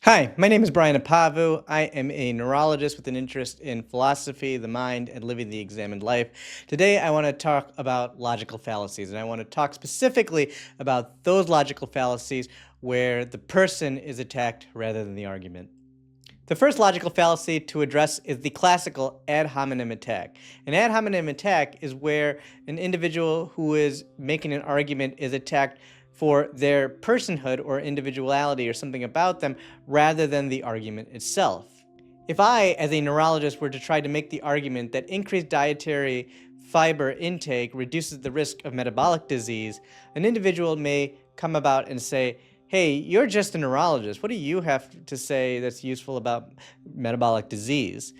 Hi, my name is Brian Apavu. I am a neurologist with an interest in philosophy, the mind, and living the examined life. Today, I want to talk about logical fallacies, and I want to talk specifically about those logical fallacies where the person is attacked rather than the argument. The first logical fallacy to address is the classical ad hominem attack. An ad hominem attack is where an individual who is making an argument is attacked for their personhood or individuality or something about them rather than the argument itself. If I, as a neurologist, were to try to make the argument that increased dietary fiber intake reduces the risk of metabolic disease, an individual may come about and say, hey, you're just a neurologist. What do you have to say that's useful about metabolic disease?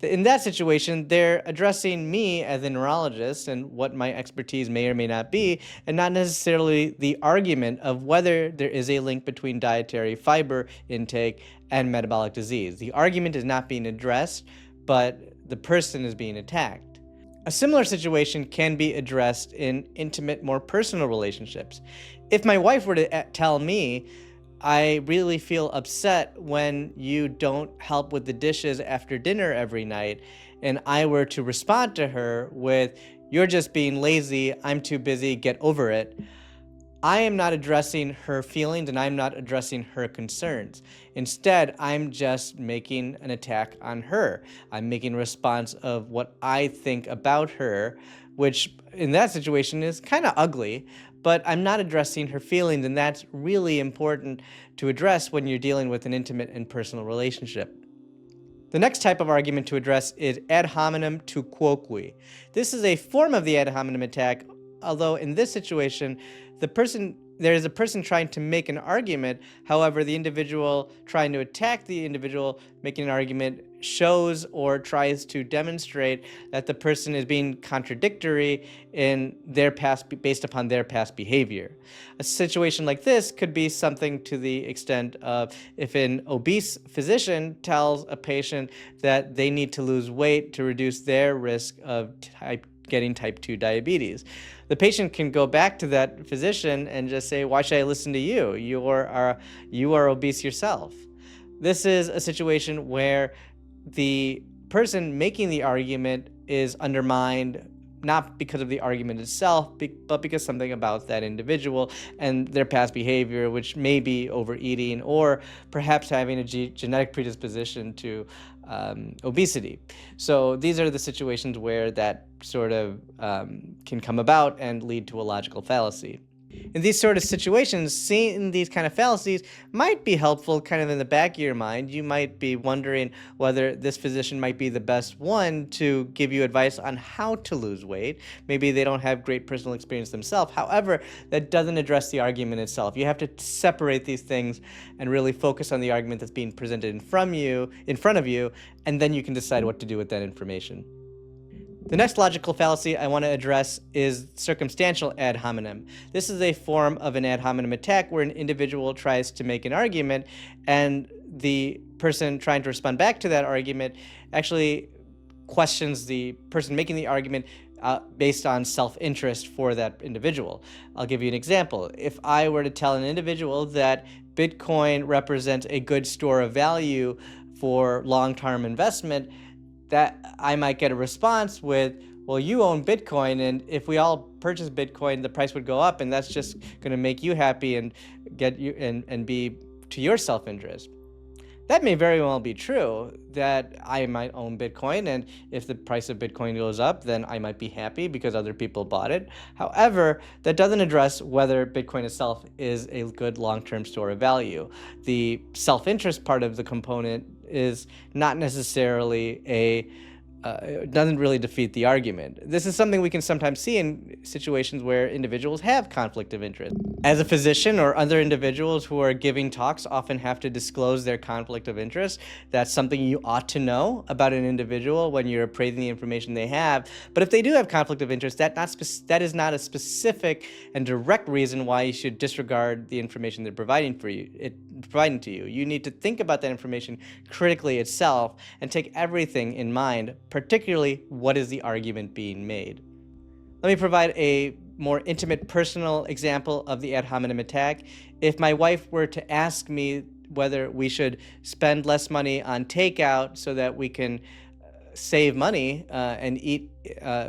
In that situation, they're addressing me as a neurologist and what my expertise may or may not be, and not necessarily the argument of whether there is a link between dietary fiber intake and metabolic disease. The argument is not being addressed, but the person is being attacked. A similar situation can be addressed in intimate, more personal relationships. If my wife were to tell me, I really feel upset when you don't help with the dishes after dinner every night, and I were to respond to her with, you're just being lazy, I'm too busy, get over it, I am not addressing her feelings and I'm not addressing her concerns. Instead, I'm just making an attack on her. I'm making a response of what I think about her, which in that situation is kind of ugly, but I'm not addressing her feelings, and that's really important to address when you're dealing with an intimate and personal relationship. The next type of argument to address is ad hominem tu quoque. This is a form of the ad hominem attack, although in this situation, there is a person trying to make an argument. However, the individual trying to attack the individual making an argument shows or tries to demonstrate that the person is being contradictory in their past, based upon their past behavior. A situation like this could be something to the extent of if an obese physician tells a patient that they need to lose weight to reduce their risk of getting type 2 diabetes. The patient can go back to that physician and just say, why should I listen to you? You are obese yourself. This is a situation where the person making the argument is undermined, not because of the argument itself, but because something about that individual and their past behavior, which may be overeating or perhaps having a genetic predisposition to obesity. So these are the situations where that sort of can come about and lead to a logical fallacy. In these sort of situations, seeing these kind of fallacies might be helpful kind of in the back of your mind. You might be wondering whether this physician might be the best one to give you advice on how to lose weight. Maybe they don't have great personal experience themselves. However, that doesn't address the argument itself. You have to separate these things and really focus on the argument that's being presented in front of you, and then you can decide what to do with that information. The next logical fallacy I want to address is circumstantial ad hominem. This is a form of an ad hominem attack where an individual tries to make an argument and the person trying to respond back to that argument actually questions the person making the argument based on self-interest for that individual. I'll give you an example. If I were to tell an individual that Bitcoin represents a good store of value for long-term investment, that I might get a response with, well, you own Bitcoin, and if we all purchase Bitcoin, the price would go up, and that's just going to make you happy and get you and be to your self-interest. That may very well be true, that I might own Bitcoin, and if the price of Bitcoin goes up, then I might be happy because other people bought it. However, that doesn't address whether Bitcoin itself is a good long-term store of value. The self-interest part of the component is not necessarily it doesn't really defeat the argument. This is something we can sometimes see in situations where individuals have conflict of interest. As a physician or other individuals who are giving talks often have to disclose their conflict of interest. That's something you ought to know about an individual when you're appraising the information they have. But if they do have conflict of interest, that is not a specific and direct reason why you should disregard the information they're providing to you. You need to think about that information critically itself and take everything in mind, particularly what is the argument being made. Let me provide a more intimate personal example of the ad hominem attack. If my wife were to ask me whether we should spend less money on takeout so that we can save money and eat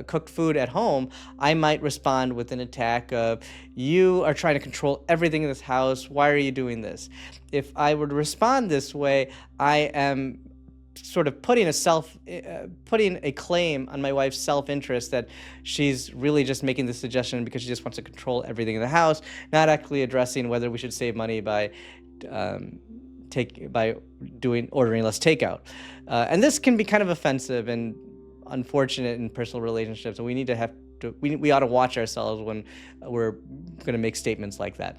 cooked food at home, I might respond with an attack of, you are trying to control everything in this house. Why are you doing this? If I were to respond this way, I am sort of putting a claim on my wife's self-interest that she's really just making this suggestion because she just wants to control everything in the house, not actually addressing whether we should save money by ordering less takeout. And this can be kind of offensive and unfortunate in personal relationships, and we ought to watch ourselves when we're going to make statements like that.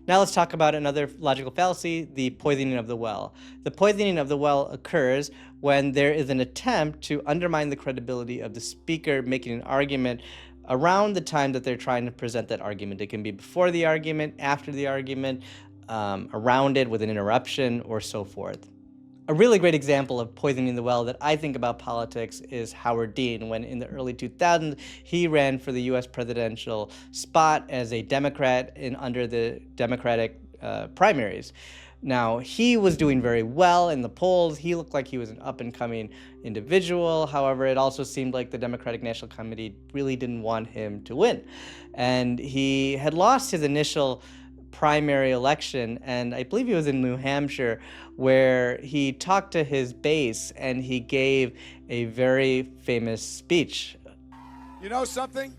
Now let's talk about another logical fallacy, the poisoning of the well. The poisoning of the well occurs when there is an attempt to undermine the credibility of the speaker making an argument around the time that they're trying to present that argument. It can be before the argument, after the argument, around it with an interruption, or so forth. A really great example of poisoning the well that I think about politics is Howard Dean, when in the early 2000s he ran for the U.S. presidential spot as a Democrat under the Democratic primaries. Now, he was doing very well in the polls. He looked like he was an up-and-coming individual. However, it also seemed like the Democratic National Committee really didn't want him to win. And he had lost his initial primary election, and I believe he was in New Hampshire, where he talked to his base and he gave a very famous speech. You know something?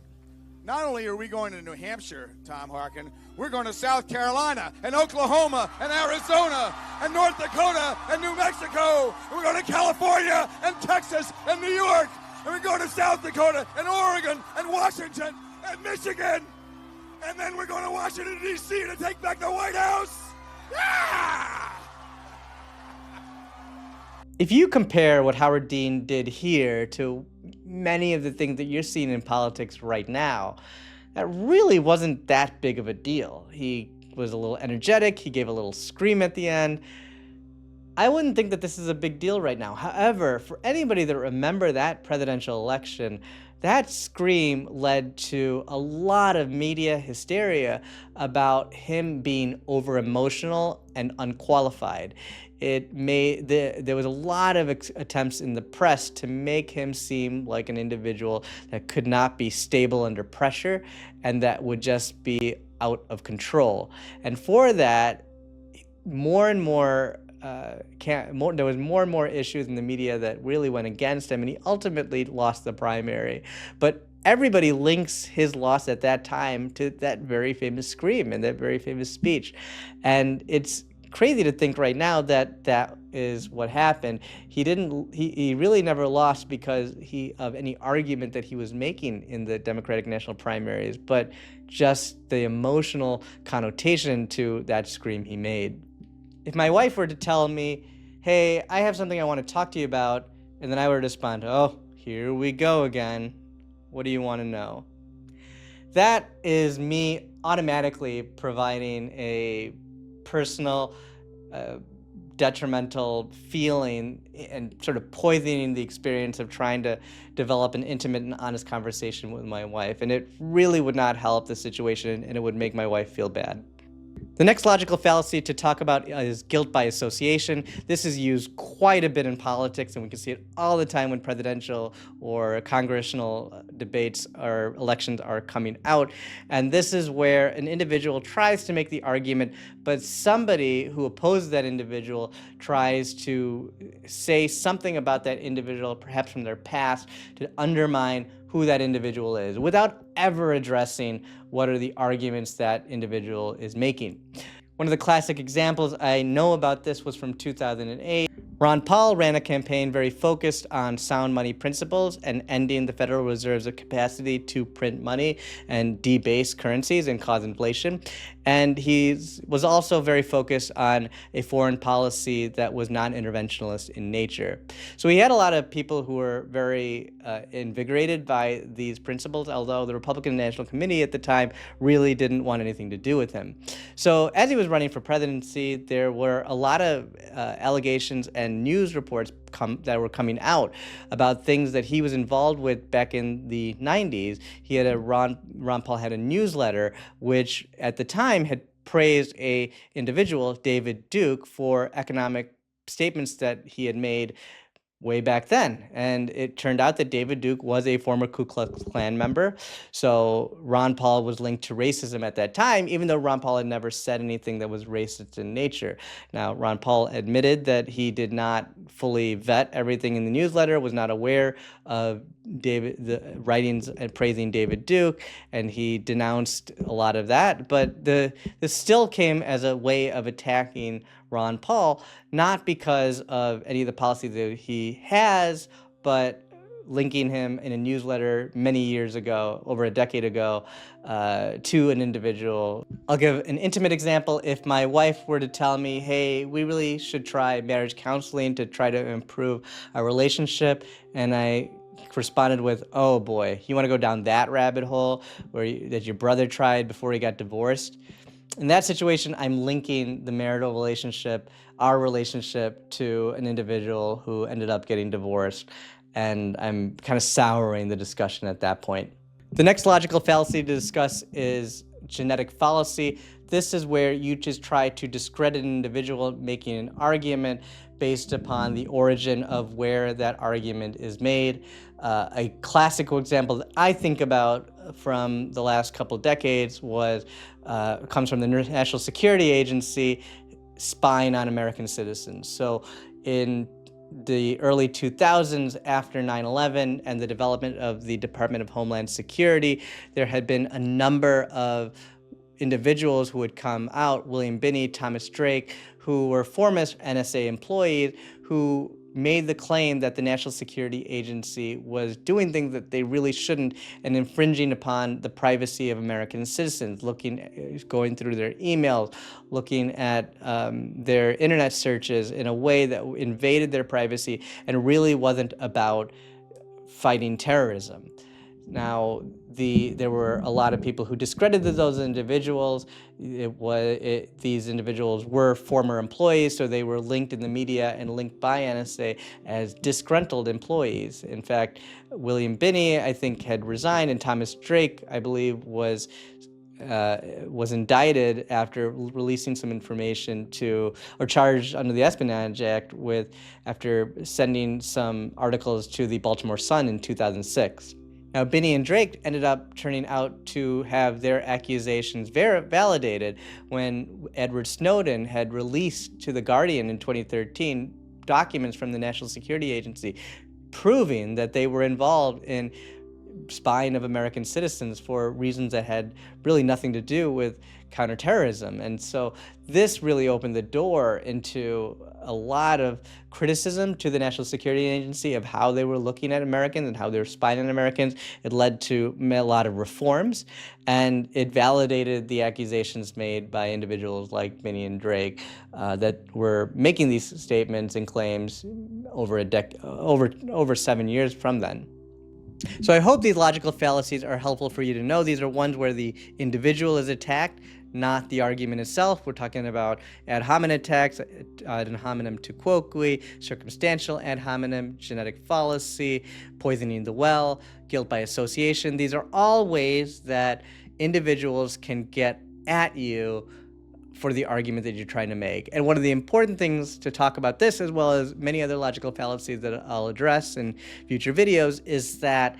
Not only are we going to New Hampshire, Tom Harkin, we're going to South Carolina and Oklahoma and Arizona and North Dakota and New Mexico. And we're going to California and Texas and New York. And we're going to South Dakota and Oregon and Washington and Michigan. And then we're going to Washington, D.C. to take back the White House. Yeah! If you compare what Howard Dean did here to many of the things that you're seeing in politics right now, that really wasn't that big of a deal. He was a little energetic. He gave a little scream at the end. I wouldn't think that this is a big deal right now. However, for anybody that remember that presidential election, that scream led to a lot of media hysteria about him being over-emotional and unqualified. There was a lot of attempts in the press to make him seem like an individual that could not be stable under pressure and that would just be out of control. And for that, more and more there was more and more issues in the media that really went against him, and he ultimately lost the primary. But everybody links his loss at that time to that very famous scream and that very famous speech. And it's crazy to think right now that that is what happened. He really never lost because of any argument that he was making in the Democratic national primaries, but just the emotional connotation to that scream he made. If my wife were to tell me, hey, I have something I want to talk to you about, and then I were to respond, oh, here we go again. What do you want to know? That is me automatically providing a personal, detrimental feeling and sort of poisoning the experience of trying to develop an intimate and honest conversation with my wife. And it really would not help the situation, and it would make my wife feel bad. The next logical fallacy to talk about is guilt by association. This is used quite a bit in politics, and we can see it all the time when presidential or congressional debates or elections are coming out. And this is where an individual tries to make the argument, but somebody who opposes that individual tries to say something about that individual, perhaps from their past, to undermine who that individual is, without ever addressing what are the arguments that individual is making. One of the classic examples I know about this was from 2008. Ron Paul ran a campaign very focused on sound money principles and ending the Federal Reserve's capacity to print money and debase currencies and cause inflation. And he was also very focused on a foreign policy that was non-interventionist in nature. So he had a lot of people who were very invigorated by these principles, although the Republican National Committee at the time really didn't want anything to do with him. So as he was running for presidency, there were a lot of allegations and news reports that were coming out about things that he was involved with back in the 90s. Ron Paul had a newsletter which at the time had praised a individual, David Duke, for economic statements that he had made way back then. And it turned out that David Duke was a former Ku Klux Klan member. So Ron Paul was linked to racism at that time, even though Ron Paul had never said anything that was racist in nature. Now, Ron Paul admitted that he did not fully vet everything in the newsletter, was not aware of the writings and praising David Duke, and he denounced a lot of that. But this still came as a way of attacking Ron Paul, not because of any of the policies that he has, but linking him in a newsletter many years ago, over a decade ago, to an individual. I'll give an intimate example. If my wife were to tell me, hey, we really should try marriage counseling to try to improve our relationship, and I responded with, oh boy, you want to go down that rabbit hole that your brother tried before he got divorced? In that situation, I'm linking the marital relationship, our relationship, to an individual who ended up getting divorced, and I'm kind of souring the discussion at that point. The next logical fallacy to discuss is genetic fallacy. This is where you just try to discredit an individual making an argument based upon the origin of where that argument is made. A classical example that I think about from the last couple decades comes from the National Security Agency spying on American citizens. So in the early 2000s, after 9/11 and the development of the Department of Homeland Security, there had been a number of individuals who had come out, William Binney, Thomas Drake, who were former NSA employees who made the claim that the National Security Agency was doing things that they really shouldn't and infringing upon the privacy of American citizens, going through their emails, looking at their internet searches in a way that invaded their privacy and really wasn't about fighting terrorism. Now, there were a lot of people who discredited those individuals. These individuals were former employees, so they were linked in the media and linked by NSA as disgruntled employees. In fact, William Binney, I think, had resigned, and Thomas Drake, I believe, was indicted after releasing some information or charged under the Espionage Act after sending some articles to the Baltimore Sun in 2006. Now, Binney and Drake ended up turning out to have their accusations validated when Edward Snowden had released to The Guardian in 2013 documents from the National Security Agency proving that they were involved in spying of American citizens for reasons that had really nothing to do with counterterrorism. And so this really opened the door into a lot of criticism to the National Security Agency of how they were looking at Americans and how they were spying on Americans. It led to a lot of reforms, and it validated the accusations made by individuals like Binney and Drake that were making these statements and claims over 7 years from then. So I hope these logical fallacies are helpful for you to know. These are ones where the individual is attacked, not the argument itself. We're talking about ad hominem attacks, ad hominem tu quoque, circumstantial ad hominem, genetic fallacy, poisoning the well, guilt by association. These are all ways that individuals can get at you for the argument that you're trying to make. And one of the important things to talk about this, as well as many other logical fallacies that I'll address in future videos, is that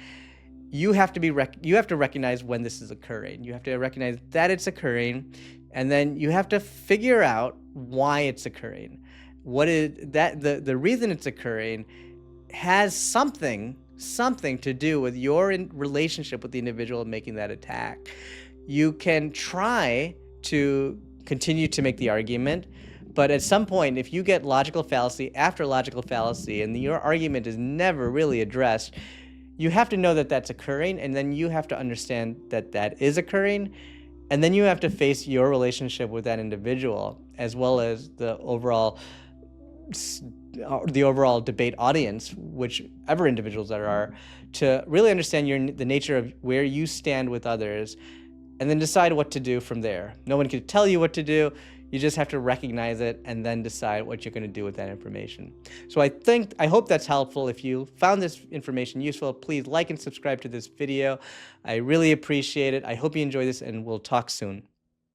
you have to recognize when this is occurring. You have to recognize that it's occurring, and then you have to figure out why it's occurring. What is that? The reason it's occurring has something to do with your relationship with the individual making that attack. You can try to continue to make the argument, but at some point, if you get logical fallacy after logical fallacy and your argument is never really addressed, you have to know that that's occurring, and then you have to understand that that is occurring, and then you have to face your relationship with that individual, as well as the overall debate audience, whichever individuals there are, to really understand the nature of where you stand with others, and then decide what to do from there. No one can tell you what to do. You just have to recognize it and then decide what you're going to do with that information. So I hope that's helpful. If you found this information useful, please like and subscribe to this video. I really appreciate it. I hope you enjoy this, and we'll talk soon.